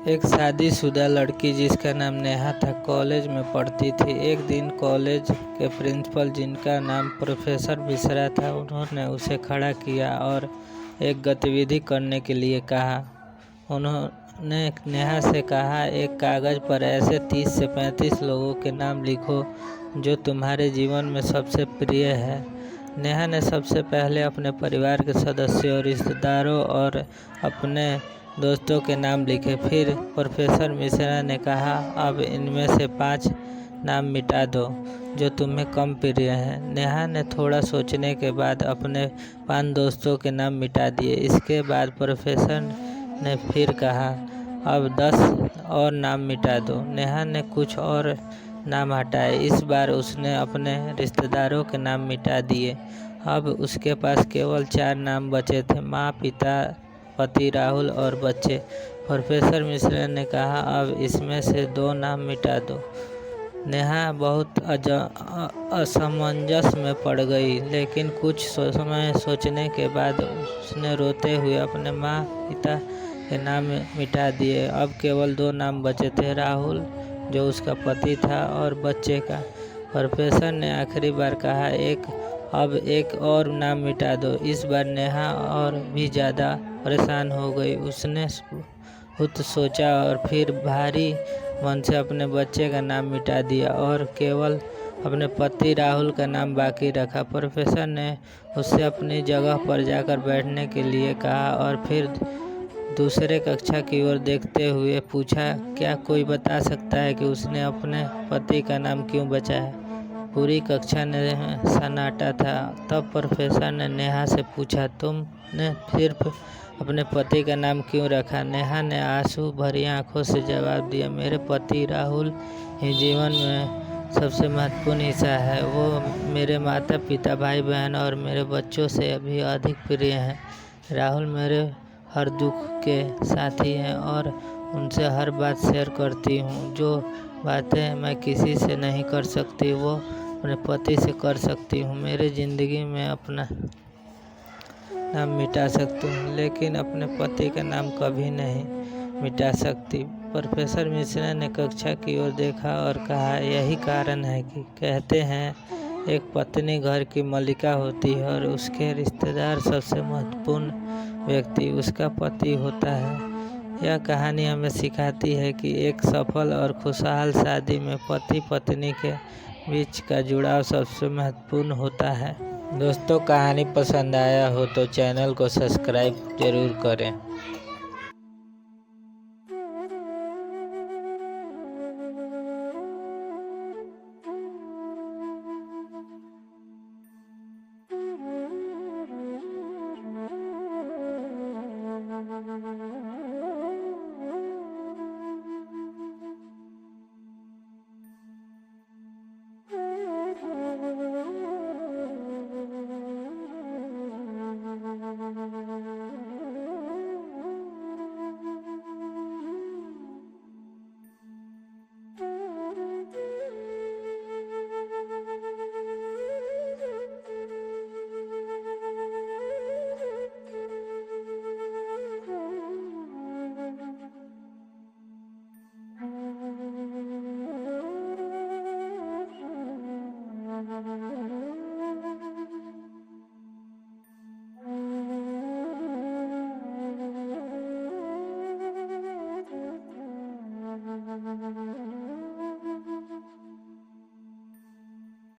एक शादीशुदा लड़की जिसका नाम नेहा था कॉलेज में पढ़ती थी। एक दिन कॉलेज के प्रिंसिपल, जिनका नाम प्रोफेसर मिश्रा था, उन्होंने उसे खड़ा किया और एक गतिविधि करने के लिए कहा। उन्होंने नेहा से कहा, एक कागज़ पर ऐसे 30 से 35 लोगों के नाम लिखो जो तुम्हारे जीवन में सबसे प्रिय है। नेहा ने सबसे पहले अपने परिवार के सदस्यों, रिश्तेदारों और अपने दोस्तों के नाम लिखे। फिर प्रोफेसर मिश्रा ने कहा, अब इनमें से 5 नाम मिटा दो जो तुम्हें कम प्रिय हैं। नेहा ने थोड़ा सोचने के बाद अपने 5 दोस्तों के नाम मिटा दिए। इसके बाद प्रोफेसर ने फिर कहा, अब 10 और नाम मिटा दो। नेहा ने कुछ और नाम हटाए। इस बार उसने अपने रिश्तेदारों के नाम मिटा दिए। अब उसके पास केवल 4 नाम बचे थे, माँ, पिता, पति राहुल और बच्चे। प्रोफेसर मिश्रा ने कहा, अब इसमें से 2 नाम मिटा दो। नेहा बहुत असमंजस में पड़ गई, लेकिन कुछ समय सोचने के बाद उसने रोते हुए अपने माँ पिता के नाम मिटा दिए। अब केवल 2 नाम बचे थे, राहुल जो उसका पति था और बच्चे का। प्रोफेसर ने आखिरी बार कहा, अब एक और नाम मिटा दो। इस बार नेहा और भी ज़्यादा परेशान हो गई। उसने बहुत सोचा और फिर भारी मन से अपने बच्चे का नाम मिटा दिया और केवल अपने पति राहुल का नाम बाकी रखा। प्रोफेसर ने उससे अपनी जगह पर जाकर बैठने के लिए कहा और फिर दूसरे कक्षा की ओर देखते हुए पूछा, क्या कोई बता सकता है कि उसने अपने पति का नाम क्यों बचाया? पूरी कक्षा ने सन्नाटा था। तब प्रोफेसर ने नेहा से पूछा, तुमने सिर्फ अपने पति का नाम क्यों रखा? नेहा ने आंसू भरी आंखों से जवाब दिया, मेरे पति राहुल ही जीवन में सबसे महत्वपूर्ण हिस्सा है। वो मेरे माता पिता, भाई बहन और मेरे बच्चों से भी अधिक प्रिय हैं। राहुल मेरे हर दुख के साथी हैं और उनसे हर बात शेयर करती हूँ। जो बातें मैं किसी से नहीं कर सकती वो अपने पति से कर सकती हूँ। मेरे ज़िंदगी में अपना नाम मिटा सकती हूँ, लेकिन अपने पति का नाम कभी नहीं मिटा सकती। प्रोफेसर मिश्रा ने कक्षा की ओर देखा और कहा, यही कारण है कि कहते हैं एक पत्नी घर की मलिका होती है और उसके रिश्तेदार सबसे महत्वपूर्ण व्यक्ति उसका पति होता है। यह कहानी हमें सिखाती है कि एक सफल और खुशहाल शादी में पति पत्नी के बीच का जुड़ाव सबसे महत्वपूर्ण होता है। दोस्तों, कहानी पसंद आया हो तो चैनल को सब्सक्राइब जरूर करें।